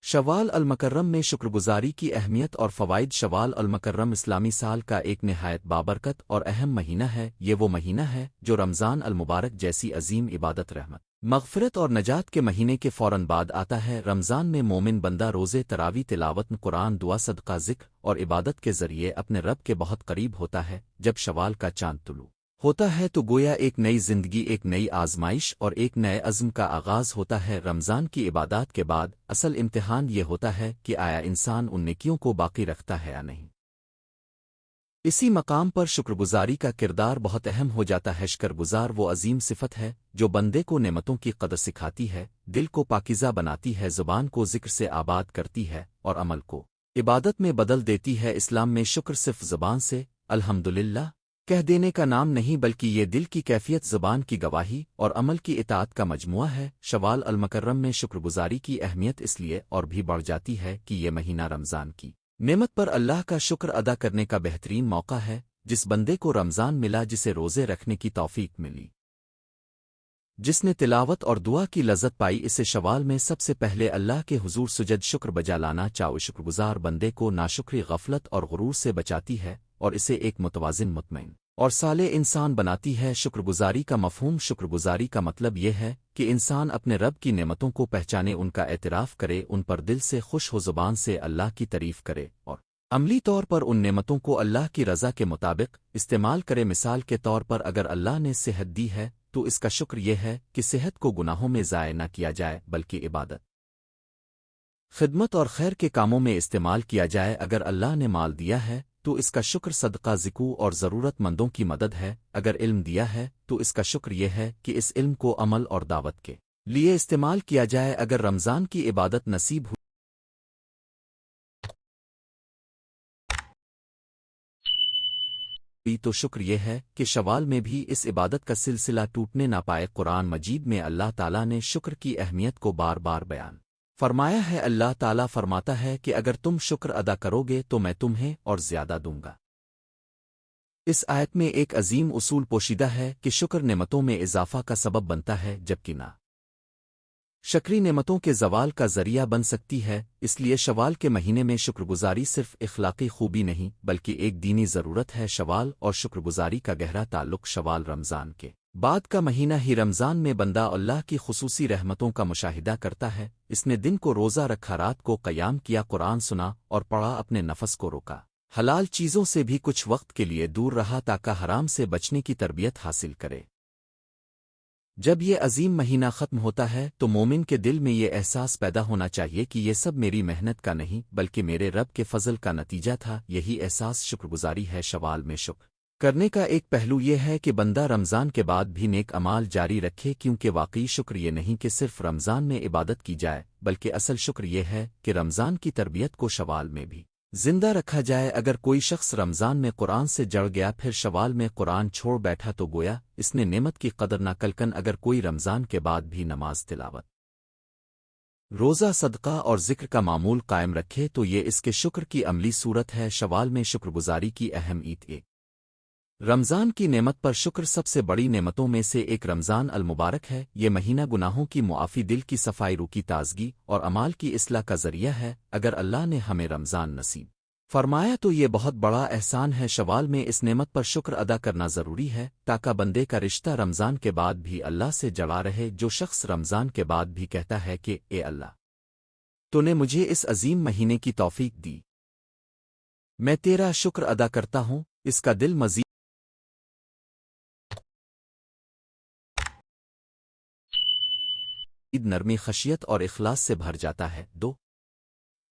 شوال المکرم میں شکرگزاری کی اہمیت اور فوائد شوال المکرم اسلامی سال کا ایک نہایت بابرکت اور اہم مہینہ ہے۔ یہ وہ مہینہ ہے جو رمضان المبارک جیسی عظیم عبادت، رحمت، مغفرت اور نجات کے مہینے کے فوراً بعد آتا ہے۔ رمضان میں مومن بندہ روزے، تراوی، تلاوت قرآن، دعا، صدقہ، ذکر اور عبادت کے ذریعے اپنے رب کے بہت قریب ہوتا ہے۔ جب شوال کا چاند طلوع ہوتا ہے تو گویا ایک نئی زندگی، ایک نئی آزمائش اور ایک نئے عزم کا آغاز ہوتا ہے۔ رمضان کی عبادات کے بعد اصل امتحان یہ ہوتا ہے کہ آیا انسان ان نیکیوں کو باقی رکھتا ہے یا نہیں۔ اسی مقام پر شکرگزاری کا کردار بہت اہم ہو جاتا ہے۔ شکرگزار وہ عظیم صفت ہے جو بندے کو نعمتوں کی قدر سکھاتی ہے، دل کو پاکیزہ بناتی ہے، زبان کو ذکر سے آباد کرتی ہے اور عمل کو عبادت میں بدل دیتی ہے۔ اسلام میں شکر صرف زبان سے الحمدللہ کہہ دینے کا نام نہیں، بلکہ یہ دل کی کیفیت، زبان کی گواہی اور عمل کی اطاعت کا مجموعہ ہے۔ شوال المکرم میں شکرگزاری کی اہمیت اس لیے اور بھی بڑھ جاتی ہے کہ یہ مہینہ رمضان کی نعمت پر اللہ کا شکر ادا کرنے کا بہترین موقع ہے۔ جس بندے کو رمضان ملا، جسے روزے رکھنے کی توفیق ملی، جس نے تلاوت اور دعا کی لذت پائی، اسے شوال میں سب سے پہلے اللہ کے حضور سجد شکر بجا لانا چاہو۔ شکرگزار بندے کو ناشکری، غفلت اور غرور سے بچاتی ہے اور اسے ایک متوازن، مطمئن اور صالح انسان بناتی ہے۔ شکرگزاری کا مفہوم، شکرگزاری کا مطلب یہ ہے کہ انسان اپنے رب کی نعمتوں کو پہچانے، ان کا اعتراف کرے، ان پر دل سے خوش ہو، زبان سے اللہ کی تعریف کرے اور عملی طور پر ان نعمتوں کو اللہ کی رضا کے مطابق استعمال کرے۔ مثال کے طور پر اگر اللہ نے صحت دی ہے تو اس کا شکر یہ ہے کہ صحت کو گناہوں میں ضائع نہ کیا جائے بلکہ عبادت، خدمت اور خیر کے کاموں میں استعمال کیا جائے۔ اگر اللہ نے مال دیا ہے تو اس کا شکر صدقہ، ذکو اور ضرورت مندوں کی مدد ہے۔ اگر علم دیا ہے تو اس کا شکر یہ ہے کہ اس علم کو عمل اور دعوت کے لیے استعمال کیا جائے۔ اگر رمضان کی عبادت نصیب ہوئی تو شکر یہ ہے کہ شوال میں بھی اس عبادت کا سلسلہ ٹوٹنے نہ پائے۔ قرآن مجید میں اللہ تعالیٰ نے شکر کی اہمیت کو بار بار بیان فرمایا ہے۔ اللہ تعالیٰ فرماتا ہے کہ اگر تم شکر ادا کرو گے تو میں تمہیں اور زیادہ دوں گا۔ اس آیت میں ایک عظیم اصول پوشیدہ ہے کہ شکر نعمتوں میں اضافہ کا سبب بنتا ہے، جبکہ نہ شکری نعمتوں کے زوال کا ذریعہ بن سکتی ہے۔ اس لیے شوال کے مہینے میں شکرگزاری صرف اخلاقی خوبی نہیں بلکہ ایک دینی ضرورت ہے۔ شوال اور شکرگزاری کا گہرا تعلق۔ شوال رمضان کے بعد کا مہینہ ہی رمضان میں بندہ اللہ کی خصوصی رحمتوں کا مشاہدہ کرتا ہے۔ اس نے دن کو روزہ رکھا، رات کو قیام کیا، قرآن سنا اور پڑھا، اپنے نفس کو روکا، حلال چیزوں سے بھی کچھ وقت کے لیے دور رہا تاکہ حرام سے بچنے کی تربیت حاصل کرے۔ جب یہ عظیم مہینہ ختم ہوتا ہے تو مومن کے دل میں یہ احساس پیدا ہونا چاہیے کہ یہ سب میری محنت کا نہیں بلکہ میرے رب کے فضل کا نتیجہ تھا۔ یہی احساس شکرگزاری ہے۔ شوال میں شکر کرنے کا ایک پہلو یہ ہے کہ بندہ رمضان کے بعد بھی نیک اعمال جاری رکھے، کیونکہ واقعی شکر یہ نہیں کہ صرف رمضان میں عبادت کی جائے بلکہ اصل شکر یہ ہے کہ رمضان کی تربیت کو شوال میں بھی زندہ رکھا جائے۔ اگر کوئی شخص رمضان میں قرآن سے جڑ گیا پھر شوال میں قرآن چھوڑ بیٹھا تو گویا اس نے نعمت کی قدر نہ کلکن۔ اگر کوئی رمضان کے بعد بھی نماز، تلاوت، روزہ، صدقہ اور ذکر کا معمول قائم رکھے تو یہ اس کے شکر کی عملی صورت ہے۔ شوال میں شکرگزاری کی اہم عید ایک رمضان کی نعمت پر شکر سب سے بڑی نعمتوں میں سے ایک رمضان المبارک ہے۔ یہ مہینہ گناہوں کی معافی، دل کی صفائی، روح کی تازگی اور اعمال کی اصلاح کا ذریعہ ہے۔ اگر اللہ نے ہمیں رمضان نصیب فرمایا تو یہ بہت بڑا احسان ہے۔ شوال میں اس نعمت پر شکر ادا کرنا ضروری ہے تاکہ بندے کا رشتہ رمضان کے بعد بھی اللہ سے جڑا رہے۔ جو شخص رمضان کے بعد بھی کہتا ہے کہ اے اللہ، تو نے مجھے اس عظیم مہینے کی توفیق دی، میں تیرا شکر ادا کرتا ہوں، اس کا دل مزید نرمی، خشیت اور اخلاص سے بھر جاتا ہے۔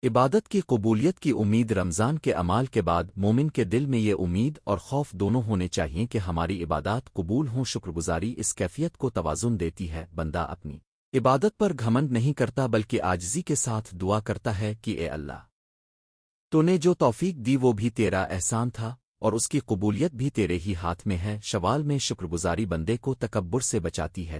عبادت کی قبولیت کی امید۔ رمضان کے اعمال کے بعد مومن کے دل میں یہ امید اور خوف دونوں ہونے چاہئیں کہ ہماری عبادات قبول ہوں۔ شکرگزاری اس کیفیت کو توازن دیتی ہے۔ بندہ اپنی عبادت پر گھمنڈ نہیں کرتا بلکہ عاجزی کے ساتھ دعا کرتا ہے کہ اے اللہ، تو نے جو توفیق دی وہ بھی تیرا احسان تھا اور اس کی قبولیت بھی تیرے ہی ہاتھ میں ہے۔ شوال میں شکرگزاری بندے کو تکبر سے بچاتی ہے۔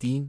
3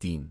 3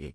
1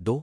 2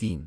3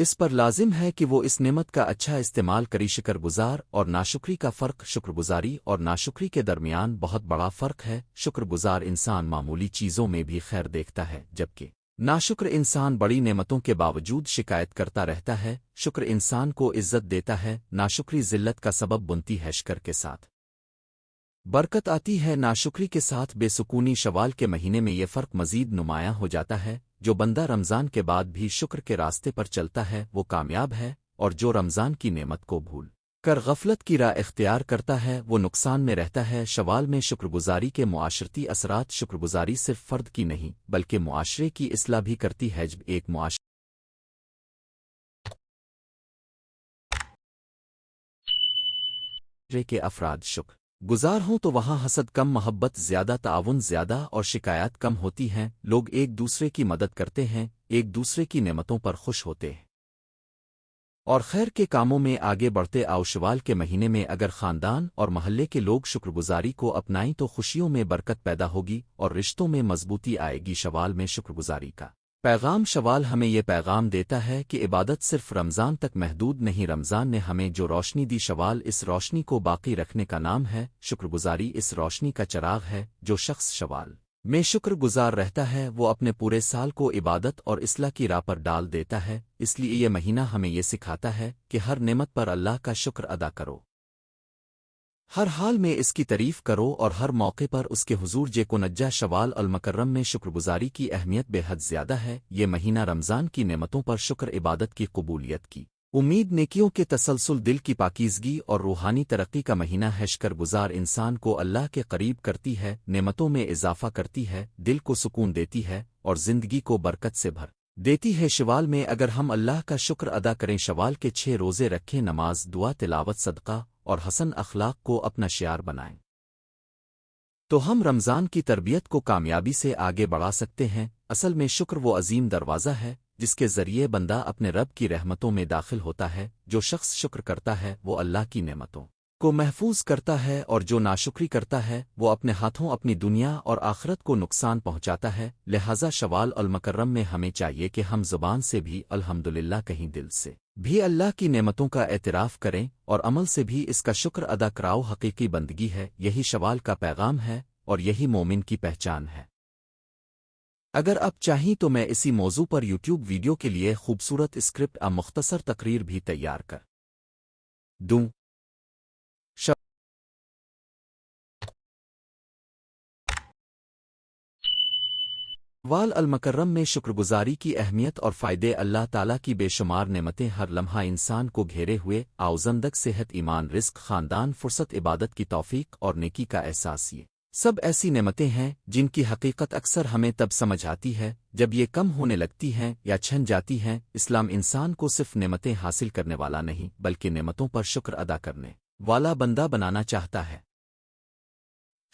اس پر لازم ہے کہ وہ اس نعمت کا اچھا استعمال کری شکر گزار اور ناشکری کا فرق شکر گزاری اور ناشکری کے درمیان بہت بڑا فرق ہے شکر گزار انسان معمولی چیزوں میں بھی خیر دیکھتا ہے جبکہ ناشکر انسان بڑی نعمتوں کے باوجود شکایت کرتا رہتا ہے شکر انسان کو عزت دیتا ہے ناشکری ذلت کا سبب بنتی ہے شکر کے ساتھ برکت آتی ہے ناشکری کے ساتھ بے سکونی شوال کے مہینے میں یہ فرق مزید نمایاں ہو جاتا ہے جو بندہ رمضان کے بعد بھی شکر کے راستے پر چلتا ہے وہ کامیاب ہے اور جو رمضان کی نعمت کو بھول کر غفلت کی راہ اختیار کرتا ہے وہ نقصان میں رہتا ہے شوال میں شکر گزاری کے معاشرتی اثرات شکر گزاری صرف فرد کی نہیں بلکہ معاشرے کی اصلاح بھی کرتی ہے جب ایک معاشرے کے افراد شکر گزار ہوں تو وہاں حسد کم محبت زیادہ تعاون زیادہ اور شکایات کم ہوتی ہیں لوگ ایک دوسرے کی مدد کرتے ہیں ایک دوسرے کی نعمتوں پر خوش ہوتے ہیں اور خیر کے کاموں میں آگے بڑھتے آؤ شوال کے مہینے میں اگر خاندان اور محلے کے لوگ شکر گزاری کو اپنائیں تو خوشیوں میں برکت پیدا ہوگی اور رشتوں میں مضبوطی آئے گی شوال میں شکر گزاری کا پیغام شوال ہمیں یہ پیغام دیتا ہے کہ عبادت صرف رمضان تک محدود نہیں رمضان نے ہمیں جو روشنی دی شوال اس روشنی کو باقی رکھنے کا نام ہے شکر گزاری اس روشنی کا چراغ ہے جو شخص شوال میں شکر گزار رہتا ہے وہ اپنے پورے سال کو عبادت اور اصلاح کی راہ پر ڈال دیتا ہے اس لیے یہ مہینہ ہمیں یہ سکھاتا ہے کہ ہر نعمت پر اللہ کا شکر ادا کرو ہر حال میں اس کی تعریف کرو اور ہر موقع پر اس کے حضور جے کو نجا شوال المکرم میں شکر گزاری کی اہمیت بے حد زیادہ ہے یہ مہینہ رمضان کی نعمتوں پر شکر عبادت کی قبولیت کی امید نیکیوں کے تسلسل دل کی پاکیزگی اور روحانی ترقی کا مہینہ ہے شکر گزار انسان کو اللہ کے قریب کرتی ہے نعمتوں میں اضافہ کرتی ہے دل کو سکون دیتی ہے اور زندگی کو برکت سے بھر دیتی ہے شوال میں اگر ہم اللہ کا شکر ادا کریں شوال کے 6 روزے رکھیں نماز دعا تلاوت صدقہ اور حسن اخلاق کو اپنا شعار بنائیں تو ہم رمضان کی تربیت کو کامیابی سے آگے بڑھا سکتے ہیں اصل میں شکر وہ عظیم دروازہ ہے جس کے ذریعے بندہ اپنے رب کی رحمتوں میں داخل ہوتا ہے جو شخص شکر کرتا ہے وہ اللہ کی نعمتوں کو محفوظ کرتا ہے اور جو ناشکری کرتا ہے وہ اپنے ہاتھوں اپنی دنیا اور آخرت کو نقصان پہنچاتا ہے لہذا شوال المکرم میں ہمیں چاہیے کہ ہم زبان سے بھی الحمدللہ کہیں دل سے بھی اللہ کی نعمتوں کا اعتراف کریں اور عمل سے بھی اس کا شکر ادا کراؤ حقیقی بندگی ہے یہی شوال کا پیغام ہے اور یہی مومن کی پہچان ہے اگر آپ چاہیں تو میں اسی موضوع پر یوٹیوب ویڈیو کے لیے خوبصورت اسکرپٹ مختصر تقریر بھی تیار کر دوں شوال المکرم میں شکر گزاری کی اہمیت اور فائدے اللہ تعالیٰ کی بے شمار نعمتیں ہر لمحہ انسان کو گھیرے ہوئے آؤزندک صحت ایمان رزق خاندان فرصت عبادت کی توفیق اور نیکی کا احساس یہ سب ایسی نعمتیں ہیں جن کی حقیقت اکثر ہمیں تب سمجھ آتی ہے جب یہ کم ہونے لگتی ہیں یا چھن جاتی ہیں اسلام انسان کو صرف نعمتیں حاصل کرنے والا نہیں بلکہ نعمتوں پر شکر ادا کرنے والا بندہ بنانا چاہتا ہے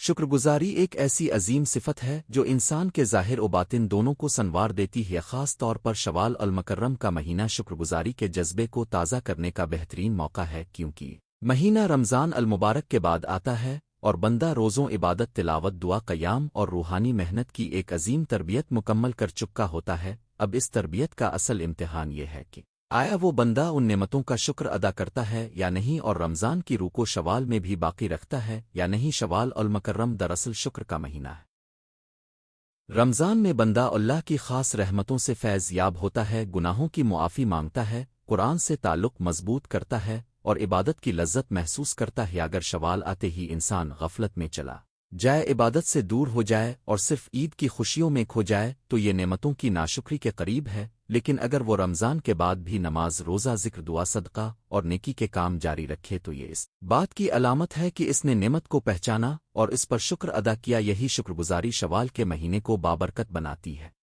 شکر گزاری ایک ایسی عظیم صفت ہے جو انسان کے ظاہر و باطن دونوں کو سنوار دیتی ہے خاص طور پر شوال المکرم کا مہینہ شکر گزاری کے جذبے کو تازہ کرنے کا بہترین موقع ہے کیونکہ مہینہ رمضان المبارک کے بعد آتا ہے اور بندہ روزوں عبادت تلاوت دعا قیام اور روحانی محنت کی ایک عظیم تربیت مکمل کر چکا ہوتا ہے اب اس تربیت کا اصل امتحان یہ ہے کہ آیا وہ بندہ ان نعمتوں کا شکر ادا کرتا ہے یا نہیں اور رمضان کی روح کو شوال میں بھی باقی رکھتا ہے یا نہیں شوال المکرم دراصل شکر کا مہینہ ہے رمضان میں بندہ اللہ کی خاص رحمتوں سے فیض یاب ہوتا ہے گناہوں کی معافی مانگتا ہے قرآن سے تعلق مضبوط کرتا ہے اور عبادت کی لذت محسوس کرتا ہے اگر شوال آتے ہی انسان غفلت میں چلا جائے عبادت سے دور ہو جائے اور صرف عید کی خوشیوں میں کھو جائے تو یہ نعمتوں کی ناشکری کے قریب ہے لیکن اگر وہ رمضان کے بعد بھی نماز روزہ ذکر دعا صدقہ اور نیکی کے کام جاری رکھے تو یہ اس بات کی علامت ہے کہ اس نے نعمت کو پہچانا اور اس پر شکر ادا کیا یہی شکر گزاری شوال کے مہینے کو بابرکت بناتی ہے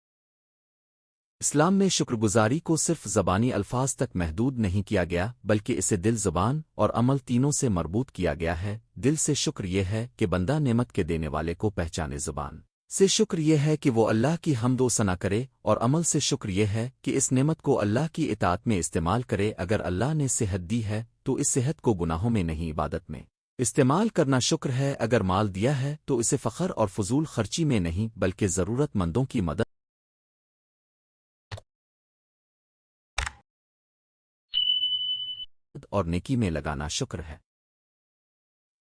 اسلام میں شکر گزاری کو صرف زبانی الفاظ تک محدود نہیں کیا گیا بلکہ اسے دل زبان اور عمل تینوں سے مربوط کیا گیا ہے دل سے شکر یہ ہے کہ بندہ نعمت کے دینے والے کو پہچانے زبان سے شکر یہ ہے کہ وہ اللہ کی حمد و ثنا کرے اور عمل سے شکر یہ ہے کہ اس نعمت کو اللہ کی اطاعت میں استعمال کرے اگر اللہ نے صحت دی ہے تو اس صحت کو گناہوں میں نہیں عبادت میں استعمال کرنا شکر ہے اگر مال دیا ہے تو اسے فخر اور فضول خرچی میں نہیں بلکہ ضرورت مندوں کی مدد جہاد اور نیکی میں لگانا شکر ہے۔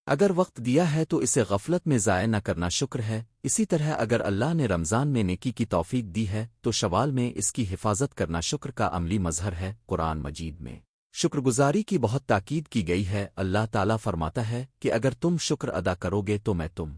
اگر وقت دیا ہے تو اسے غفلت میں ضائع نہ کرنا شکر ہے۔ اسی طرح اگر اللہ نے رمضان میں نیکی کی توفیق دی ہے تو شوال میں اس کی حفاظت کرنا شکر کا عملی مظہر ہے۔ قرآن مجید میں شکر گزاری کی بہت تاکید کی گئی ہے۔ اللہ تعالیٰ فرماتا ہے کہ اگر تم شکر ادا کرو گے تو میں تم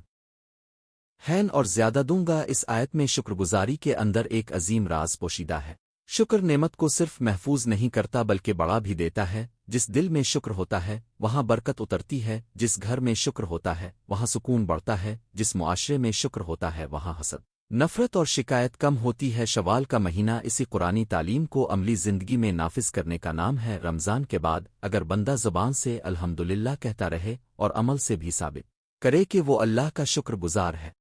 ہین اور زیادہ دوں گا۔ اس آیت میں شکر گزاری کے اندر ایک عظیم راز پوشیدہ ہے۔ شکر نعمت کو صرف محفوظ نہیں کرتا بلکہ بڑھا بھی دیتا ہے۔ جس دل میں شکر ہوتا ہے وہاں برکت اترتی ہے، جس گھر میں شکر ہوتا ہے وہاں سکون بڑھتا ہے، جس معاشرے میں شکر ہوتا ہے وہاں حسد، نفرت اور شکایت کم ہوتی ہے۔ شوال کا مہینہ اسی قرآنی تعلیم کو عملی زندگی میں نافذ کرنے کا نام ہے۔ رمضان کے بعد اگر بندہ زبان سے الحمدللہ کہتا رہے اور عمل سے بھی ثابت کرے کہ وہ اللہ کا شکر گزار ہے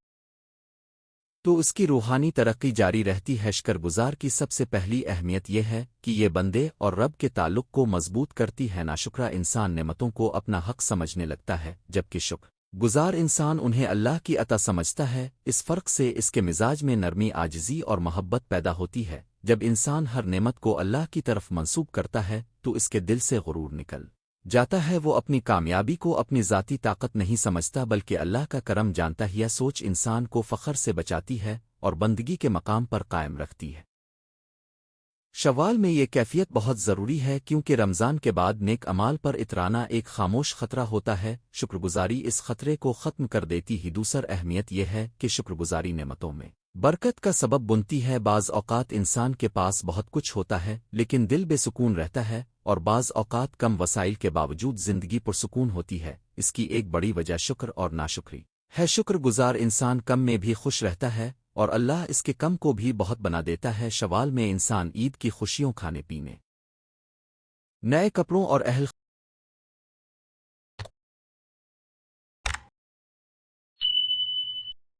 تو اس کی روحانی ترقی جاری رہتی ہے۔ شکر گزار کی سب سے پہلی اہمیت یہ ہے کہ یہ بندے اور رب کے تعلق کو مضبوط کرتی ہے۔ ناشکرا انسان نعمتوں کو اپنا حق سمجھنے لگتا ہے جبکہ شکر گزار انسان انہیں اللہ کی عطا سمجھتا ہے۔ اس فرق سے اس کے مزاج میں نرمی، عاجزی اور محبت پیدا ہوتی ہے۔ جب انسان ہر نعمت کو اللہ کی طرف منسوب کرتا ہے تو اس کے دل سے غرور نکل جاتا ہے۔ وہ اپنی کامیابی کو اپنی ذاتی طاقت نہیں سمجھتا بلکہ اللہ کا کرم جانتا ہے۔ یہ سوچ انسان کو فخر سے بچاتی ہے اور بندگی کے مقام پر قائم رکھتی ہے۔ شوال میں یہ کیفیت بہت ضروری ہے کیونکہ رمضان کے بعد نیک اعمال پر اترانا ایک خاموش خطرہ ہوتا ہے۔ شکر گزاری اس خطرے کو ختم کر دیتی ہی۔ دوسر اہمیت یہ ہے کہ شکر گزاری نعمتوں میں برکت کا سبب بنتی ہے۔ بعض اوقات انسان کے پاس بہت کچھ ہوتا ہے لیکن دل بے سکون رہتا ہے، اور بعض اوقات کم وسائل کے باوجود زندگی پرسکون ہوتی ہے۔ اس کی ایک بڑی وجہ شکر اور ناشکری ہے۔ شکر گزار انسان کم میں بھی خوش رہتا ہے اور اللہ اس کے کم کو بھی بہت بنا دیتا ہے۔ شوال میں انسان عید کی خوشیوں، کھانے پینے، نئے کپڑوں اور اہل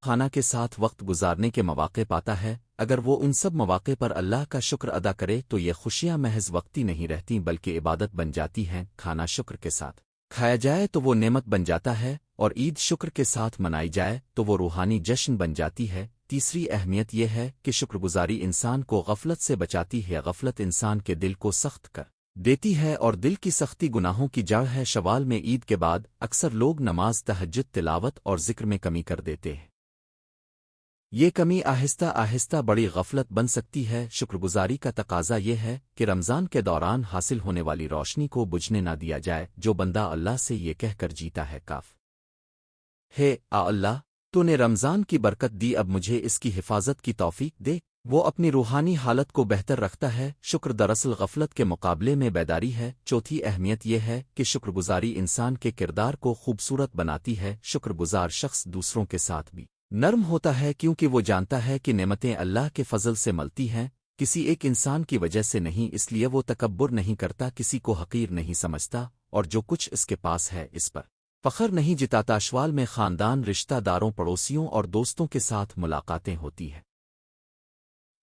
خانہ کے ساتھ وقت گزارنے کے مواقع پاتا ہے۔ اگر وہ ان سب مواقع پر اللہ کا شکر ادا کرے تو یہ خوشیاں محض وقتی نہیں رہتیں بلکہ عبادت بن جاتی ہیں۔ کھانا شکر کے ساتھ کھایا جائے تو وہ نعمت بن جاتا ہے، اور عید شکر کے ساتھ منائی جائے تو وہ روحانی جشن بن جاتی ہے۔ تیسری اہمیت یہ ہے کہ شکر گزاری انسان کو غفلت سے بچاتی ہے۔ غفلت انسان کے دل کو سخت کر دیتی ہے اور دل کی سختی گناہوں کی جڑ ہے۔ شوال میں عید کے بعد اکثر لوگ نماز، تہجد، تلاوت اور ذکر میں کمی کر دیتے ہیں۔ یہ کمی آہستہ آہستہ بڑی غفلت بن سکتی ہے۔ شکر گزاری کا تقاضا یہ ہے کہ رمضان کے دوران حاصل ہونے والی روشنی کو بجھنے نہ دیا جائے۔ جو بندہ اللہ سے یہ کہہ کر جیتا ہے کاف ہے اللہ تو نے رمضان کی برکت دی، اب مجھے اس کی حفاظت کی توفیق دے، وہ اپنی روحانی حالت کو بہتر رکھتا ہے۔ شکر دراصل غفلت کے مقابلے میں بیداری ہے۔ چوتھی اہمیت یہ ہے کہ شکر گزاری انسان کے کردار کو خوبصورت بناتی ہے۔ شکر گزار شخص دوسروں کے ساتھ بھی نرم ہوتا ہے کیونکہ وہ جانتا ہے کہ نعمتیں اللہ کے فضل سے ملتی ہیں، کسی ایک انسان کی وجہ سے نہیں۔ اس لیے وہ تکبر نہیں کرتا، کسی کو حقیر نہیں سمجھتا، اور جو کچھ اس کے پاس ہے اس پر فخر نہیں جتاتا۔ شوال میں خاندان، رشتہ داروں، پڑوسیوں اور دوستوں کے ساتھ ملاقاتیں ہوتی ہیں۔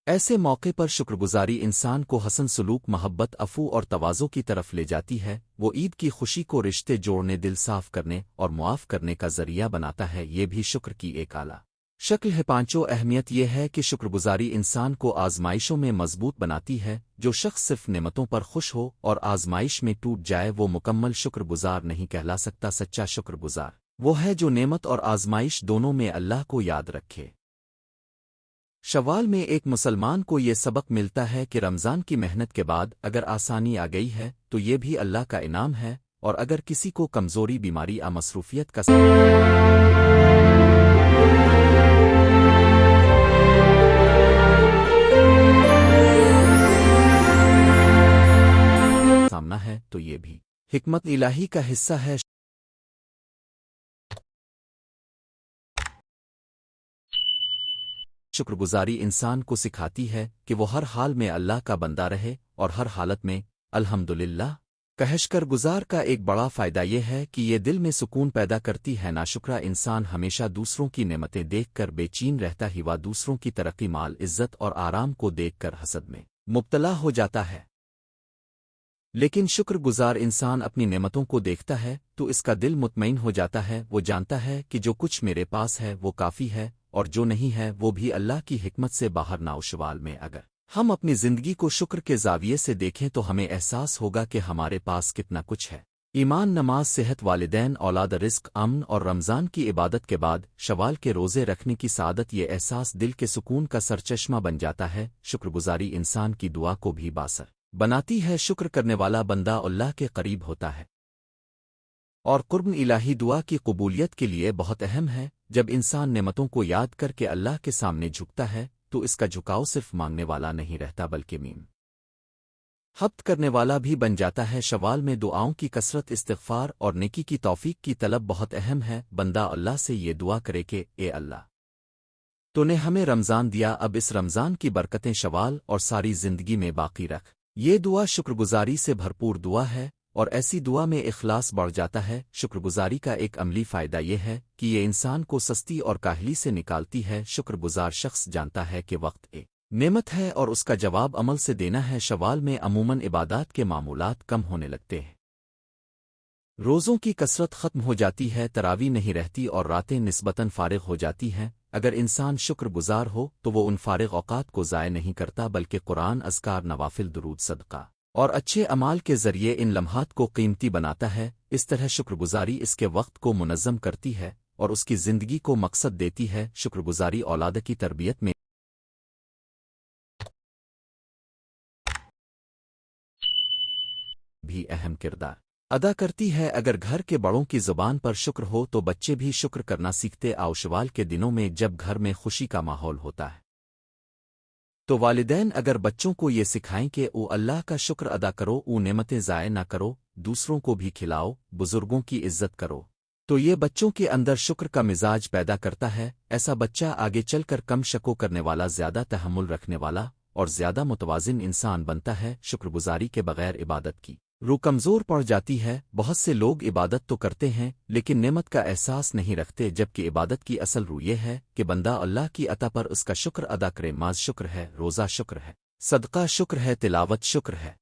ایسے موقع پر شکر گزاری انسان کو حسن سلوک، محبت، عفو اور تواضع کی طرف لے جاتی ہے۔ وہ عید کی خوشی کو رشتے جوڑنے، دل صاف کرنے اور معاف کرنے کا ذریعہ بناتا ہے۔ یہ بھی شکر کی ایک اعلیٰ شکل ہے۔ پانچوں اہمیت یہ ہے کہ شکر گزاری انسان کو آزمائشوں میں مضبوط بناتی ہے۔ جو شخص صرف نعمتوں پر خوش ہو اور آزمائش میں ٹوٹ جائے وہ مکمل شکر گزار نہیں کہلا سکتا۔ سچا شکر گزار وہ ہے جو نعمت اور آزمائش دونوں میں اللہ کو یاد رکھے۔ شوال میں ایک مسلمان کو یہ سبق ملتا ہے کہ رمضان کی محنت کے بعد اگر آسانی آ گئی ہے تو یہ بھی اللہ کا انعام ہے، اور اگر کسی کو کمزوری، بیماری یا مصروفیت کا سامنا ہے تو یہ بھی حکمت الہی کا حصہ ہے۔ شکر گزاری انسان کو سکھاتی ہے کہ وہ ہر حال میں اللہ کا بندہ رہے اور ہر حالت میں الحمدللہ کہہ۔ شکر گزار کا ایک بڑا فائدہ یہ ہے کہ یہ دل میں سکون پیدا کرتی ہے۔ ناشکرا انسان ہمیشہ دوسروں کی نعمتیں دیکھ کر بے چین رہتا ہی وہ دوسروں کی ترقی، مال، عزت اور آرام کو دیکھ کر حسد میں مبتلا ہو جاتا ہے۔ لیکن شکر گزار انسان اپنی نعمتوں کو دیکھتا ہے تو اس کا دل مطمئن ہو جاتا ہے۔ وہ جانتا ہے کہ جو کچھ میرے پاس ہے وہ کافی ہے، اور جو نہیں ہے وہ بھی اللہ کی حکمت سے باہر نہ۔ شوال میں اگر ہم اپنی زندگی کو شکر کے زاویے سے دیکھیں تو ہمیں احساس ہوگا کہ ہمارے پاس کتنا کچھ ہے۔ ایمان، نماز، صحت، والدین، اولاد، رزق، امن اور رمضان کی عبادت کے بعد شوال کے روزے رکھنے کی سعادت، یہ احساس دل کے سکون کا سرچشمہ بن جاتا ہے۔ شکر گزاری انسان کی دعا کو بھی باثر بناتی ہے۔ شکر کرنے والا بندہ اللہ کے قریب ہوتا ہے، اور قرب الہی دعا کی قبولیت کے لیے بہت اہم ہے۔ جب انسان نعمتوں کو یاد کر کے اللہ کے سامنے جھکتا ہے تو اس کا جھکاؤ صرف مانگنے والا نہیں رہتا بلکہ حمد کرنے والا بھی بن جاتا ہے۔ شوال میں دعاؤں کی کثرت، استغفار اور نیکی کی توفیق کی طلب بہت اہم ہے۔ بندہ اللہ سے یہ دعا کرے کہ اے اللہ، تو نے ہمیں رمضان دیا، اب اس رمضان کی برکتیں شوال اور ساری زندگی میں باقی رکھ۔ یہ دعا شکر گزاری سے بھرپور دعا ہے، اور ایسی دعا میں اخلاص بڑھ جاتا ہے۔ شکر گزاری کا ایک عملی فائدہ یہ ہے کہ یہ انسان کو سستی اور کاہلی سے نکالتی ہے۔ شکر گزار شخص جانتا ہے کہ وقت ایک نعمت ہے اور اس کا جواب عمل سے دینا ہے۔ شوال میں عموماً عبادات کے معمولات کم ہونے لگتے ہیں، روزوں کی کثرت ختم ہو جاتی ہے، تراویح نہیں رہتی اور راتیں نسبتاً فارغ ہو جاتی ہیں۔ اگر انسان شکر گزار ہو تو وہ ان فارغ اوقات کو ضائع نہیں کرتا بلکہ قرآن، اذکار، نوافل، درود، صدقہ اور اچھے اعمال کے ذریعے ان لمحات کو قیمتی بناتا ہے۔ اس طرح شکر گزاری اس کے وقت کو منظم کرتی ہے اور اس کی زندگی کو مقصد دیتی ہے۔ شکر گزاری اولاد کی تربیت میں بھی اہم کردار ادا کرتی ہے۔ اگر گھر کے بڑوں کی زبان پر شکر ہو تو بچے بھی شکر کرنا سیکھتے۔ شوال کے دنوں میں جب گھر میں خوشی کا ماحول ہوتا ہے تو والدین اگر بچوں کو یہ سکھائیں کہ او اللہ کا شکر ادا کرو، او نعمتیں ضائع نہ کرو، دوسروں کو بھی کھلاؤ، بزرگوں کی عزت کرو، تو یہ بچوں کے اندر شکر کا مزاج پیدا کرتا ہے۔ ایسا بچہ آگے چل کر کم شکو کرنے والا، زیادہ تحمل رکھنے والا اور زیادہ متوازن انسان بنتا ہے۔ شکر گزاری کے بغیر عبادت کی روح کمزور پڑ جاتی ہے۔ بہت سے لوگ عبادت تو کرتے ہیں لیکن نعمت کا احساس نہیں رکھتے، جبکہ عبادت کی اصل روح یہ ہے کہ بندہ اللہ کی عطا پر اس کا شکر ادا کرے۔ نماز شکر ہے، روزہ شکر ہے، صدقہ شکر ہے، تلاوت شکر ہے،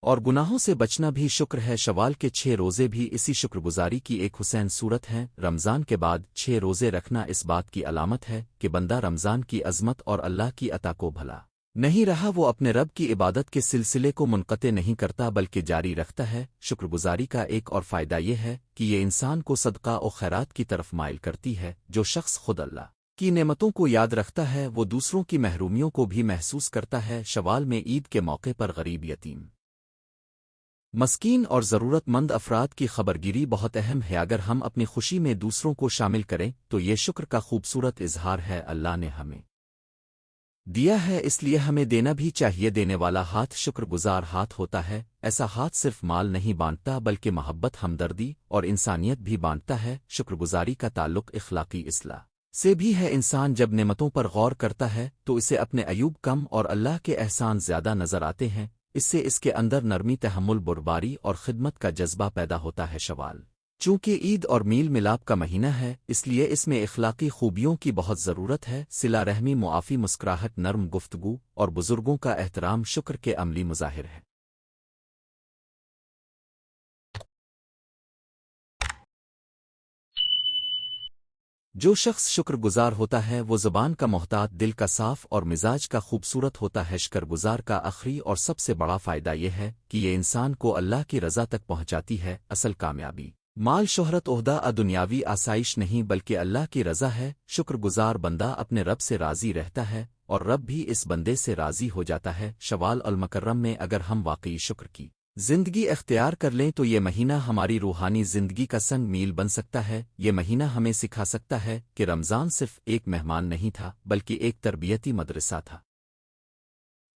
اور گناہوں سے بچنا بھی شکر ہے۔ شوال کے 6 روزے بھی اسی شکر گزاری کی ایک حسین صورت ہیں۔ رمضان کے بعد 6 روزے رکھنا اس بات کی علامت ہے کہ بندہ رمضان کی عظمت اور اللہ کی عطا کو بھلا نہیں رہا، وہ اپنے رب کی عبادت کے سلسلے کو منقطع نہیں کرتا بلکہ جاری رکھتا ہے۔ شکر گزاری کا ایک اور فائدہ یہ ہے کہ یہ انسان کو صدقہ و خیرات کی طرف مائل کرتی ہے۔ جو شخص خود اللہ کی نعمتوں کو یاد رکھتا ہے وہ دوسروں کی محرومیوں کو بھی محسوس کرتا ہے۔ شوال میں عید کے موقع پر غریب، یتیم، مسکین اور ضرورت مند افراد کی خبرگیری بہت اہم ہے۔ اگر ہم اپنی خوشی میں دوسروں کو شامل کریں تو یہ شکر کا خوبصورت اظہار ہے۔ اللہ نے ہمیں دیا ہے، اس لیے ہمیں دینا بھی چاہیے۔ دینے والا ہاتھ شکر گزار ہاتھ ہوتا ہے۔ ایسا ہاتھ صرف مال نہیں بانٹتا بلکہ محبت، ہمدردی اور انسانیت بھی بانٹتا ہے۔ شکر گزاری کا تعلق اخلاقی اصلاح سے بھی ہے۔ انسان جب نعمتوں پر غور کرتا ہے تو اسے اپنے عیوب کم اور اللہ کے احسان زیادہ نظر آتے ہیں۔ اس سے اس کے اندر نرمی، تحمل، بردباری اور خدمت کا جذبہ پیدا ہوتا ہے۔ شوال چونکہ عید اور میل ملاپ کا مہینہ ہے اس لیے اس میں اخلاقی خوبیوں کی بہت ضرورت ہے۔ صلہ رحمی، معافی، مسکراہٹ، نرم گفتگو اور بزرگوں کا احترام شکر کے عملی مظاہر ہے۔ جو شخص شکر گزار ہوتا ہے وہ زبان کا محتاط، دل کا صاف اور مزاج کا خوبصورت ہوتا ہے۔ شکر گزار کا آخری اور سب سے بڑا فائدہ یہ ہے کہ یہ انسان کو اللہ کی رضا تک پہنچاتی ہے۔ اصل کامیابی مال، شہرت، عہدہ، دنیاوی آسائش نہیں بلکہ اللہ کی رضا ہے۔ شکر گزار بندہ اپنے رب سے راضی رہتا ہے اور رب بھی اس بندے سے راضی ہو جاتا ہے۔ شوال المکرم میں اگر ہم واقعی شکر کی زندگی اختیار کر لیں تو یہ مہینہ ہماری روحانی زندگی کا سنگ میل بن سکتا ہے۔ یہ مہینہ ہمیں سکھا سکتا ہے کہ رمضان صرف ایک مہمان نہیں تھا بلکہ ایک تربیتی مدرسہ تھا،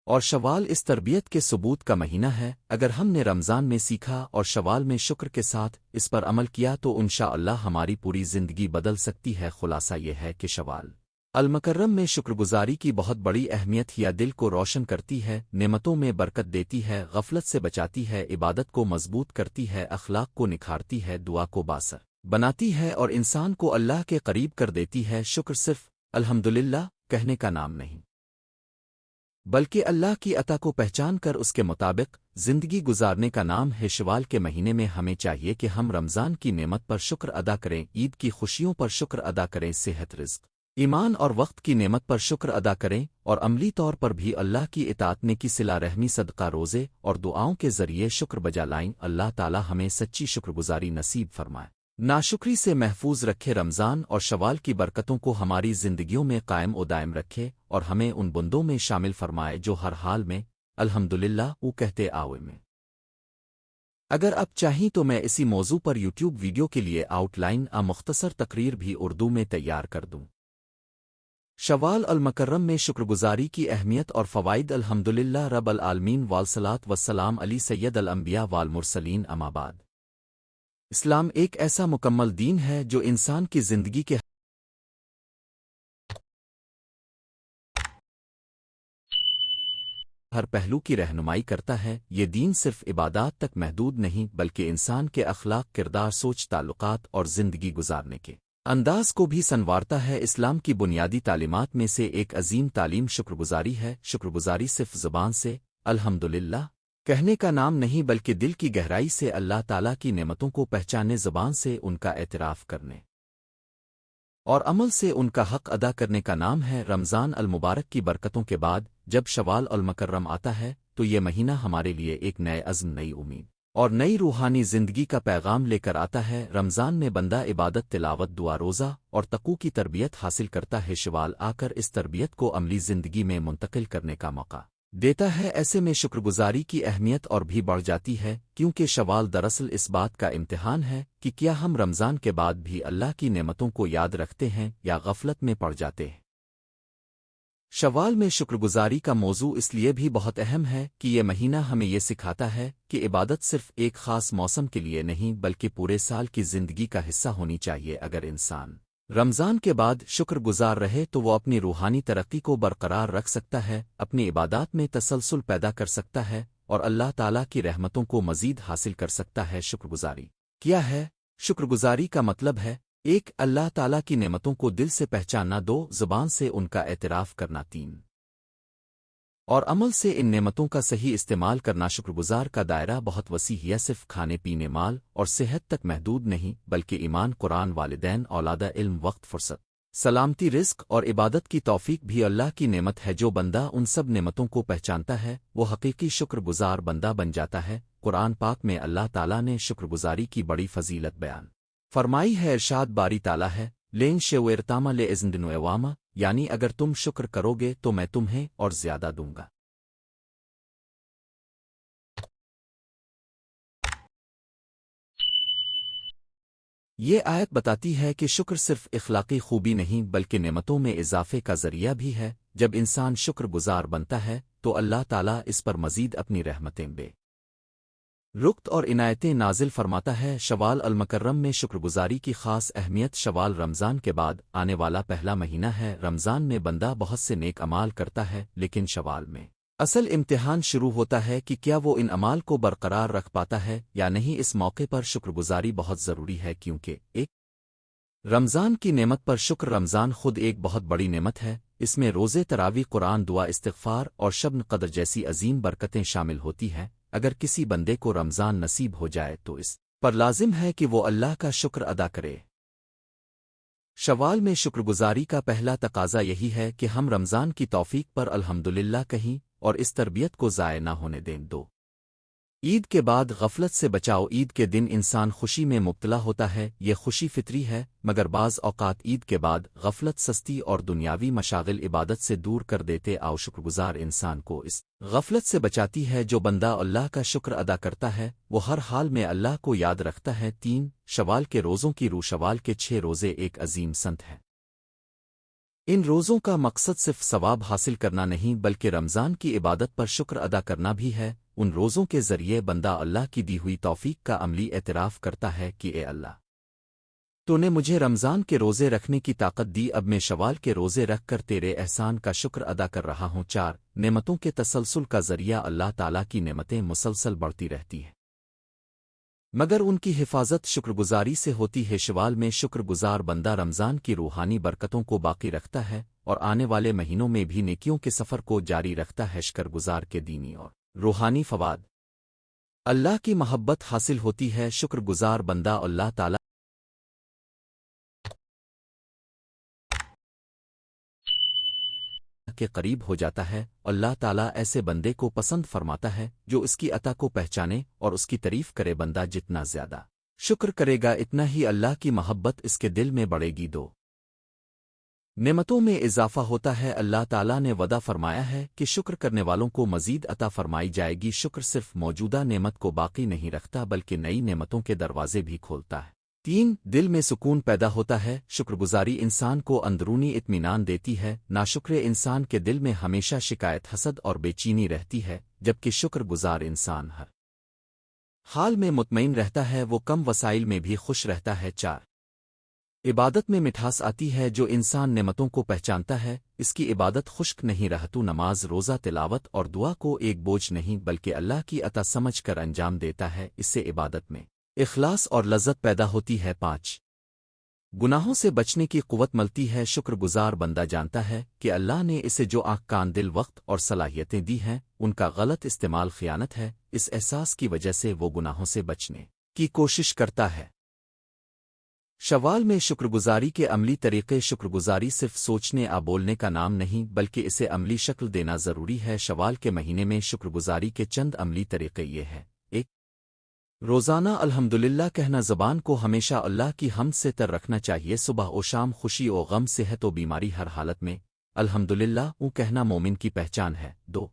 اور شوال اس تربیت کے ثبوت کا مہینہ ہے۔ اگر ہم نے رمضان میں سیکھا اور شوال میں شکر کے ساتھ اس پر عمل کیا تو انشاءاللہ ہماری پوری زندگی بدل سکتی ہے۔ خلاصہ یہ ہے کہ شوال المکرم میں شکر گزاری کی بہت بڑی اہمیت ہے، دل کو روشن کرتی ہے، نعمتوں میں برکت دیتی ہے، غفلت سے بچاتی ہے، عبادت کو مضبوط کرتی ہے، اخلاق کو نکھارتی ہے، دعا کو باثر بناتی ہے اور انسان کو اللہ کے قریب کر دیتی ہے۔ شکر صرف الحمدللہ کہنے کا نام نہیں بلکہ اللہ کی عطا کو پہچان کر اس کے مطابق زندگی گزارنے کا نام ہے۔ شوال کے مہینے میں ہمیں چاہیے کہ ہم رمضان کی نعمت پر شکر ادا کریں، عید کی خوشیوں پر شکر ادا کریں، صحت، رزق، ایمان اور وقت کی نعمت پر شکر ادا کریں اور عملی طور پر بھی اللہ کی اطاعت نیکی صلہ رحمی صدقہ روزے اور دعاؤں کے ذریعے شکر بجا لائیں اللہ تعالی ہمیں سچی شکر گزاری نصیب فرمائے ناشکری سے محفوظ رکھے رمضان اور شوال کی برکتوں کو ہماری زندگیوں میں قائم و دائم رکھے اور ہمیں ان بندوں میں شامل فرمائے جو ہر حال میں الحمدللہ وہ کہتے آوے میں اگر اب چاہیں تو میں اسی موضوع پر یوٹیوب ویڈیو کے لیے آؤٹ لائن مختصر تقریر بھی اردو میں تیار کر دوں شوال المکرم میں شکر گزاری کی اہمیت اور فوائد الحمدللہ رب العالمین والصلاۃ والسلام علی سید الانبیاء والمرسلین اما بعد اسلام ایک ایسا مکمل دین ہے جو انسان کی زندگی کے ہر پہلو کی رہنمائی کرتا ہے یہ دین صرف عبادات تک محدود نہیں بلکہ انسان کے اخلاق کردار سوچ تعلقات اور زندگی گزارنے کے انداز کو بھی سنوارتا ہے اسلام کی بنیادی تعلیمات میں سے ایک عظیم تعلیم شکر گزاری ہے شکر گزاری صرف زبان سے الحمدللہ کہنے کا نام نہیں بلکہ دل کی گہرائی سے اللہ تعالیٰ کی نعمتوں کو پہچانے زبان سے ان کا اعتراف کرنے اور عمل سے ان کا حق ادا کرنے کا نام ہے رمضان المبارک کی برکتوں کے بعد جب شوال المکرم آتا ہے تو یہ مہینہ ہمارے لیے ایک نئے عزم نئی امید اور نئی روحانی زندگی کا پیغام لے کر آتا ہے رمضان میں بندہ عبادت تلاوت دعا روزہ اور تقوی کی تربیت حاصل کرتا ہے شوال آ کر اس تربیت کو عملی زندگی میں منتقل کرنے کا موقع دیتا ہے ایسے میں شکر گزاری کی اہمیت اور بھی بڑھ جاتی ہے کیونکہ شوال دراصل اس بات کا امتحان ہے کہ کیا ہم رمضان کے بعد بھی اللہ کی نعمتوں کو یاد رکھتے ہیں یا غفلت میں پڑ جاتے ہیں شوال میں شکر گزاری کا موضوع اس لیے بھی بہت اہم ہے کہ یہ مہینہ ہمیں یہ سکھاتا ہے کہ عبادت صرف ایک خاص موسم کے لیے نہیں بلکہ پورے سال کی زندگی کا حصہ ہونی چاہیے اگر انسان رمضان کے بعد شکر گزار رہے تو وہ اپنی روحانی ترقی کو برقرار رکھ سکتا ہے اپنی عبادات میں تسلسل پیدا کر سکتا ہے اور اللہ تعالیٰ کی رحمتوں کو مزید حاصل کر سکتا ہے شکر گزاری کیا ہے شکر گزاری کا مطلب ہے ایک اللہ تعالیٰ کی نعمتوں کو دل سے پہچاننا دو زبان سے ان کا اعتراف کرنا تین اور عمل سے ان نعمتوں کا صحیح استعمال کرنا شکر گزار کا دائرہ بہت وسیع ہے صرف کھانے پینے مال اور صحت تک محدود نہیں بلکہ ایمان قرآن والدین اولادہ علم وقت فرصت سلامتی رزق اور عبادت کی توفیق بھی اللہ کی نعمت ہے جو بندہ ان سب نعمتوں کو پہچانتا ہے وہ حقیقی شکر گزار بندہ بن جاتا ہے قرآن پاک میں اللہ تعالیٰ نے شکر گزاری کی بڑی فضیلت بیان فرمائی ہے ارشاد باری تعالیٰ ہے لین شیویرتامہ لے ازندنو عوامہ یعنی اگر تم شکر کرو گے تو میں تمہیں اور زیادہ دوں گا یہ آیت بتاتی ہے کہ شکر صرف اخلاقی خوبی نہیں بلکہ نعمتوں میں اضافے کا ذریعہ بھی ہے جب انسان شکر گزار بنتا ہے تو اللہ تعالیٰ اس پر مزید اپنی رحمتیں بے رخت اور عنایتیں نازل فرماتا ہے شوال المکرم میں شکر گزاری کی خاص اہمیت شوال رمضان کے بعد آنے والا پہلا مہینہ ہے رمضان میں بندہ بہت سے نیک اعمال کرتا ہے لیکن شوال میں اصل امتحان شروع ہوتا ہے کہ کیا وہ ان اعمال کو برقرار رکھ پاتا ہے یا نہیں اس موقع پر شکر گزاری بہت ضروری ہے کیونکہ ایک رمضان کی نعمت پر شکر رمضان خود ایک بہت بڑی نعمت ہے اس میں روزے تراوی قرآن دعا استغفار اور شب قدر جیسی عظیم برکتیں شامل ہوتی ہیں اگر کسی بندے کو رمضان نصیب ہو جائے تو اس پر لازم ہے کہ وہ اللہ کا شکر ادا کرے شوال میں شکر گزاری کا پہلا تقاضا یہی ہے کہ ہم رمضان کی توفیق پر الحمدللہ کہیں اور اس تربیت کو ضائع نہ ہونے دیں دو عید کے بعد غفلت سے بچاؤ عید کے دن انسان خوشی میں مبتلا ہوتا ہے یہ خوشی فطری ہے مگر بعض اوقات عید کے بعد غفلت سستی اور دنیاوی مشاغل عبادت سے دور کر دیتے آؤ شکر گزار انسان کو اس غفلت سے بچاتی ہے جو بندہ اللہ کا شکر ادا کرتا ہے وہ ہر حال میں اللہ کو یاد رکھتا ہے تین شوال کے روزوں کی روح شوال کے 6 روزے ایک عظیم سنت ہے ان روزوں کا مقصد صرف ثواب حاصل کرنا نہیں بلکہ رمضان کی عبادت پر شکر ادا کرنا بھی ہے ان روزوں کے ذریعے بندہ اللہ کی دی ہوئی توفیق کا عملی اعتراف کرتا ہے کہ اے اللہ تو نے مجھے رمضان کے روزے رکھنے کی طاقت دی اب میں شوال کے روزے رکھ کر تیرے احسان کا شکر ادا کر رہا ہوں 4 نعمتوں کے تسلسل کا ذریعہ اللہ تعالیٰ کی نعمتیں مسلسل بڑھتی رہتی ہیں مگر ان کی حفاظت شکر گزاری سے ہوتی ہے شوال میں شکر گزار بندہ رمضان کی روحانی برکتوں کو باقی رکھتا ہے اور آنے والے مہینوں میں بھی نیکیوں کے سفر کو جاری رکھتا ہے شکر گزار کے دینی اور روحانی فوائد اللہ کی محبت حاصل ہوتی ہے شکر گزار بندہ اللہ تعالیٰ کے قریب ہو جاتا ہے، اللہ تعالیٰ ایسے بندے کو پسند فرماتا ہے جو اس کی عطا کو پہچانے اور اس کی تعریف کرے۔ بندہ جتنا زیادہ شکر کرے گا اتنا ہی اللہ کی محبت اس کے دل میں بڑھے گی، دو نعمتوں میں اضافہ ہوتا ہے۔ اللہ تعالیٰ نے وعدہ فرمایا ہے کہ شکر کرنے والوں کو مزید عطا فرمائی جائے گی۔ شکر صرف موجودہ نعمت کو باقی نہیں رکھتا بلکہ نئی نعمتوں کے دروازے بھی کھولتا ہے۔ 3 دل میں سکون پیدا ہوتا ہے۔ شکر گزاری انسان کو اندرونی اطمینان دیتی ہے۔ ناشکر انسان کے دل میں ہمیشہ شکایت، حسد اور بے چینی رہتی ہے، جبکہ شکر گزار انسان ہر حال میں مطمئن رہتا ہے، وہ کم وسائل میں بھی خوش رہتا ہے۔ 4 عبادت میں مٹھاس آتی ہے۔ جو انسان نعمتوں کو پہچانتا ہے اس کی عبادت خشک نہیں رہتو۔ نماز، روزہ، تلاوت اور دعا کو ایک بوجھ نہیں بلکہ اللہ کی عطا سمجھ کر انجام دیتا ہے۔ اس سے عبادت میں اخلاص اور لذت پیدا ہوتی ہے۔ 5 گناہوں سے بچنے کی قوت ملتی ہے۔ شکر گزار بندہ جانتا ہے کہ اللہ نے اسے جو آنکھ، کان، دل، وقت اور صلاحیتیں دی ہیں ان کا غلط استعمال خیانت ہے۔ اس احساس کی وجہ سے وہ گناہوں سے بچنے کی کوشش کرتا ہے۔ شوال میں شکر گزاری کے عملی طریقے۔ شکر گزاری صرف سوچنے یا بولنے کا نام نہیں بلکہ اسے عملی شکل دینا ضروری ہے۔ شوال کے مہینے میں شکر گزاری کے چند عملی طریقے یہ ہیں۔ 1 روزانہ الحمدللہ کہنا۔ زبان کو ہمیشہ اللہ کی حمد سے تر رکھنا چاہیے۔ صبح و شام، خوشی و غم، صحت و بیماری، ہر حالت میں الحمدللہ کہنا مومن کی پہچان ہے۔ 2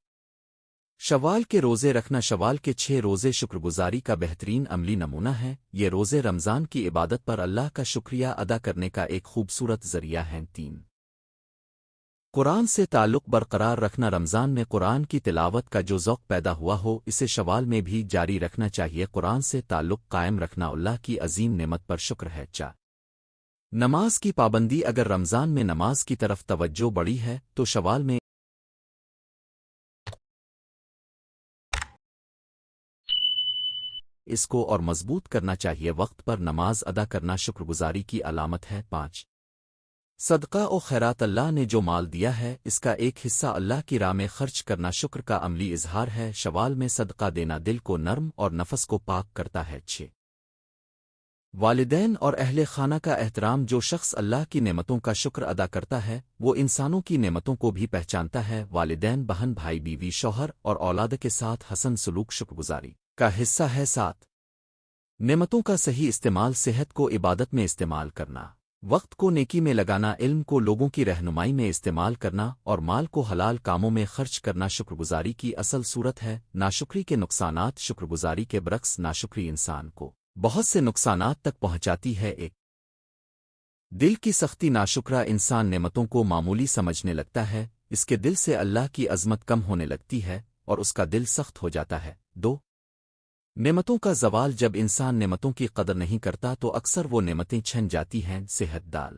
شوال کے روزے رکھنا۔ شوال کے 6 روزے شکر گزاری کا بہترین عملی نمونہ ہیں۔ یہ روزے رمضان کی عبادت پر اللہ کا شکریہ ادا کرنے کا ایک خوبصورت ذریعہ ہیں۔ 3 قرآن سے تعلق برقرار رکھنا۔ رمضان میں قرآن کی تلاوت کا جو ذوق پیدا ہوا ہو اسے شوال میں بھی جاری رکھنا چاہیے۔ قرآن سے تعلق قائم رکھنا اللہ کی عظیم نعمت پر شکر ہے۔ 4 نماز کی پابندی۔ اگر رمضان میں نماز کی طرف توجہ بڑھی ہے تو شوال میں اس کو اور مضبوط کرنا چاہیے۔ وقت پر نماز ادا کرنا شکر گزاری کی علامت ہے۔ 5 صدقہ و خیرات۔ اللہ نے جو مال دیا ہے اس کا ایک حصہ اللہ کی راہ میں خرچ کرنا شکر کا عملی اظہار ہے۔ شوال میں صدقہ دینا دل کو نرم اور نفس کو پاک کرتا ہے۔ 6 والدین اور اہل خانہ کا احترام۔ جو شخص اللہ کی نعمتوں کا شکر ادا کرتا ہے وہ انسانوں کی نعمتوں کو بھی پہچانتا ہے۔ والدین، بہن، بھائی، بیوی، شوہر اور اولاد کے ساتھ حسن سلوک شکر گزاری کا حصہ ہے۔ 7 نعمتوں کا صحیح استعمال۔ صحت کو عبادت میں استعمال کرنا، وقت کو نیکی میں لگانا، علم کو لوگوں کی رہنمائی میں استعمال کرنا اور مال کو حلال کاموں میں خرچ کرنا شکر گزاری کی اصل صورت ہے۔ ناشکری کے نقصانات۔ شکر گزاری کے برعکس ناشکری انسان کو بہت سے نقصانات تک پہنچاتی ہے۔ 1 دل کی سختی۔ ناشکرا انسان نعمتوں کو معمولی سمجھنے لگتا ہے، اس کے دل سے اللہ کی عظمت کم ہونے لگتی ہے اور اس کا دل سخت ہو جاتا ہے۔ 2 نعمتوں کا زوال۔ جب انسان نعمتوں کی قدر نہیں کرتا تو اکثر وہ نعمتیں چھن جاتی ہیں۔ صحت، دال،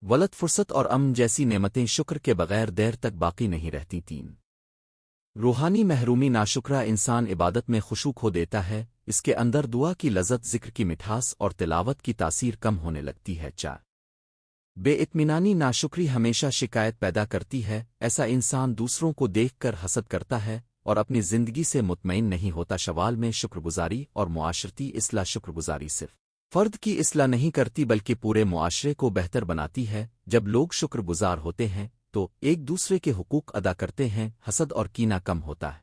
ولد، فرصت اور امن جیسی نعمتیں شکر کے بغیر دیر تک باقی نہیں رہتی۔ 3 روحانی محرومی۔ ناشکرا انسان عبادت میں خشوع کھو دیتا ہے، اس کے اندر دعا کی لذت، ذکر کی مٹھاس اور تلاوت کی تاثیر کم ہونے لگتی ہے۔ 4 بے اطمینانی۔ ناشکری ہمیشہ شکایت پیدا کرتی ہے۔ ایسا انسان دوسروں کو دیکھ کر حسد کرتا ہے اور اپنی زندگی سے مطمئن نہیں ہوتا۔ شوال میں شکر گزاری اور معاشرتی اصلاح۔ شکر گزاری صرف فرد کی اصلاح نہیں کرتی بلکہ پورے معاشرے کو بہتر بناتی ہے۔ جب لوگ شکر گزار ہوتے ہیں تو ایک دوسرے کے حقوق ادا کرتے ہیں، حسد اور کینہ کم ہوتا ہے،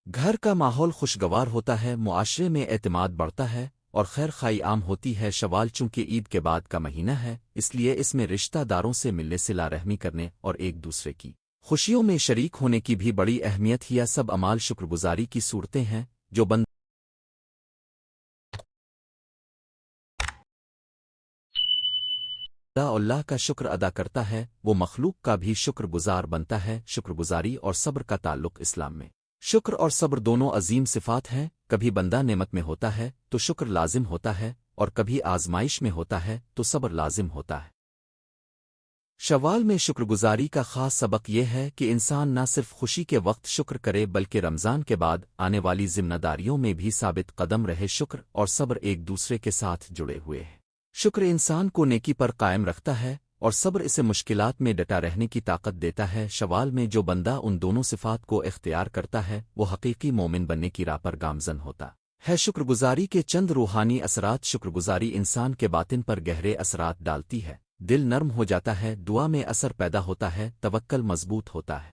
گھر کا ماحول خوشگوار ہوتا ہے، معاشرے میں اعتماد بڑھتا ہے اور خیر خواہی عام ہوتی ہے۔ شوال چونکہ عید کے بعد کا مہینہ ہے اس لیے اس میں رشتہ داروں سے ملنے، صلہ رحمی کرنے اور ایک دوسرے کی خوشیوں میں شریک ہونے کی بھی بڑی اہمیت ہے۔ یہ سب اعمال شکر گزاری کی صورتیں ہیں جو بندہ اللہ کا شکر ادا کرتا ہے وہ مخلوق کا بھی شکر گزار بنتا ہے۔ شکر گزاری اور صبر کا تعلق۔ اسلام میں شکر اور صبر دونوں عظیم صفات ہیں۔ کبھی بندہ نعمت میں ہوتا ہے تو شکر لازم ہوتا ہے اور کبھی آزمائش میں ہوتا ہے تو صبر لازم ہوتا ہے۔ شوال میں شکر گزاری کا خاص سبق یہ ہے کہ انسان نہ صرف خوشی کے وقت شکر کرے بلکہ رمضان کے بعد آنے والی ذمہ داریوں میں بھی ثابت قدم رہے۔ شکر اور صبر ایک دوسرے کے ساتھ جڑے ہوئے ہیں۔ شکر انسان کو نیکی پر قائم رکھتا ہے اور صبر اسے مشکلات میں ڈٹا رہنے کی طاقت دیتا ہے۔ شوال میں جو بندہ ان دونوں صفات کو اختیار کرتا ہے وہ حقیقی مومن بننے کی راہ پر گامزن ہوتا ہے۔ شکر گزاری کے چند روحانی اثرات۔ شکر گزاری انسان کے باطن پر گہرے اثرات ڈالتی ہے۔ دل نرم ہو جاتا ہے، دعا میں اثر پیدا ہوتا ہے، توکل مضبوط ہوتا ہے،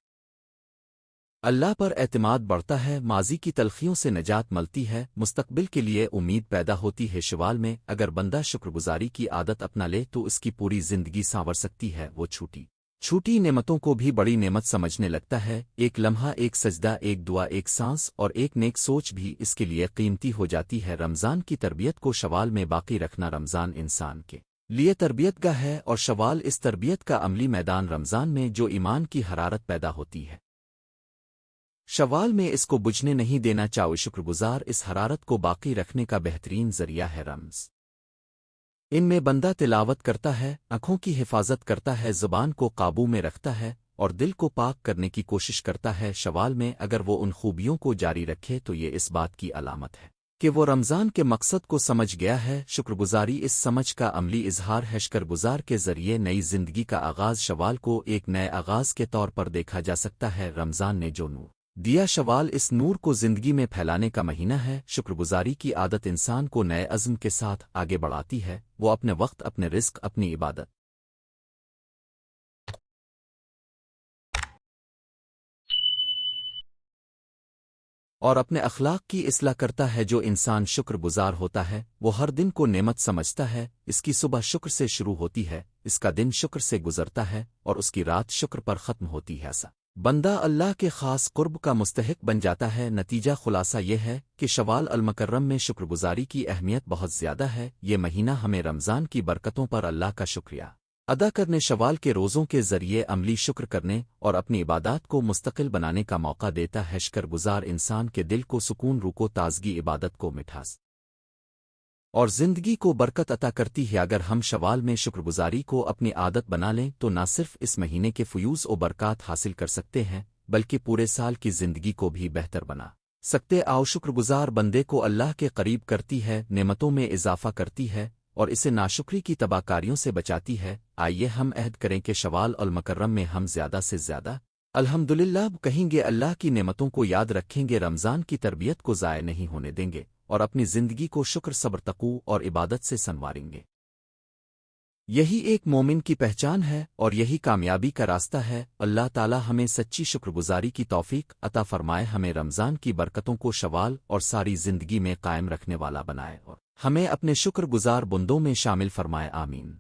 اللہ پر اعتماد بڑھتا ہے، ماضی کی تلخیوں سے نجات ملتی ہے، مستقبل کے لیے امید پیدا ہوتی ہے۔ شوال میں اگر بندہ شکر گزاری کی عادت اپنا لے تو اس کی پوری زندگی سانور سکتی ہے، وہ چھوٹی نعمتوں کو بھی بڑی نعمت سمجھنے لگتا ہے، ایک لمحہ، ایک سجدہ، ایک دعا، ایک سانس اور ایک نیک سوچ بھی اس کے لیے قیمتی ہو جاتی ہے۔ رمضان کی تربیت کو شوال میں باقی رکھنا، رمضان انسان کے لیے تربیت گاہ ہے اور شوال اس تربیت کا عملی میدان، رمضان میں جو ایمان کی حرارت پیدا ہوتی ہے شوال میں اس کو بجھنے نہیں دینا چاہو، شکر گزار اس حرارت کو باقی رکھنے کا بہترین ذریعہ ہے۔ ان میں بندہ تلاوت کرتا ہے، آنکھوں کی حفاظت کرتا ہے، زبان کو قابو میں رکھتا ہے اور دل کو پاک کرنے کی کوشش کرتا ہے۔ شوال میں اگر وہ ان خوبیوں کو جاری رکھے تو یہ اس بات کی علامت ہے کہ وہ رمضان کے مقصد کو سمجھ گیا ہے۔ شکر گزاری اس سمجھ کا عملی اظہار ہے، شکر گزار کے ذریعے نئی زندگی کا آغاز، شوال کو ایک نئے آغاز کے طور پر دیکھا جا سکتا ہے۔ رمضان نے جو نور دیا، شوال اس نور کو زندگی میں پھیلانے کا مہینہ ہے۔ شکر گزاری کی عادت انسان کو نئے عزم کے ساتھ آگے بڑھاتی ہے، وہ اپنے وقت، اپنے رزق، اپنی عبادت اور اپنے اخلاق کی اصلاح کرتا ہے۔ جو انسان شکر گزار ہوتا ہے وہ ہر دن کو نعمت سمجھتا ہے، اس کی صبح شکر سے شروع ہوتی ہے، اس کا دن شکر سے گزرتا ہے اور اس کی رات شکر پر ختم ہوتی ہے۔ ایسا بندہ اللہ کے خاص قرب کا مستحق بن جاتا ہے۔ نتیجہ خلاصہ یہ ہے کہ شوال المکرم میں شکر گزاری کی اہمیت بہت زیادہ ہے۔ یہ مہینہ ہمیں رمضان کی برکتوں پر اللہ کا شکریہ ادا کرنے، شوال کے روزوں کے ذریعے عملی شکر کرنے اور اپنی عبادات کو مستقل بنانے کا موقع دیتا ہے۔ شکر گزار انسان کے دل کو سکون، روح کو تازگی، عبادت کو مٹھاس اور زندگی کو برکت عطا کرتی ہے۔ اگر ہم شوال میں شکر گزاری کو اپنی عادت بنا لیں تو نہ صرف اس مہینے کے فیوز و برکات حاصل کر سکتے ہیں بلکہ پورے سال کی زندگی کو بھی بہتر بنا سکتے۔ آؤ شکر گزار بندے کو اللہ کے قریب کرتی ہے، نعمتوں میں اضافہ کرتی ہے اور اسے ناشکری کی تباہ کاریوں سے بچاتی ہے۔ آئیے ہم عہد کریں کہ شوال المکرم میں ہم زیادہ سے زیادہ الحمدللہ کہیں گے، اللہ کی نعمتوں کو یاد رکھیں گے، رمضان کی تربیت کو ضائع نہیں ہونے دیں گے اور اپنی زندگی کو شکر، صبر، تقوی اور عبادت سے سنواریں گے۔ یہی ایک مومن کی پہچان ہے اور یہی کامیابی کا راستہ ہے۔ اللہ تعالی ہمیں سچی شکر گزاری کی توفیق عطا فرمائے، ہمیں رمضان کی برکتوں کو شوال اور ساری زندگی میں قائم رکھنے والا بنائے اور ہمیں اپنے شکر گزار بندوں میں شامل فرمائے، آمین۔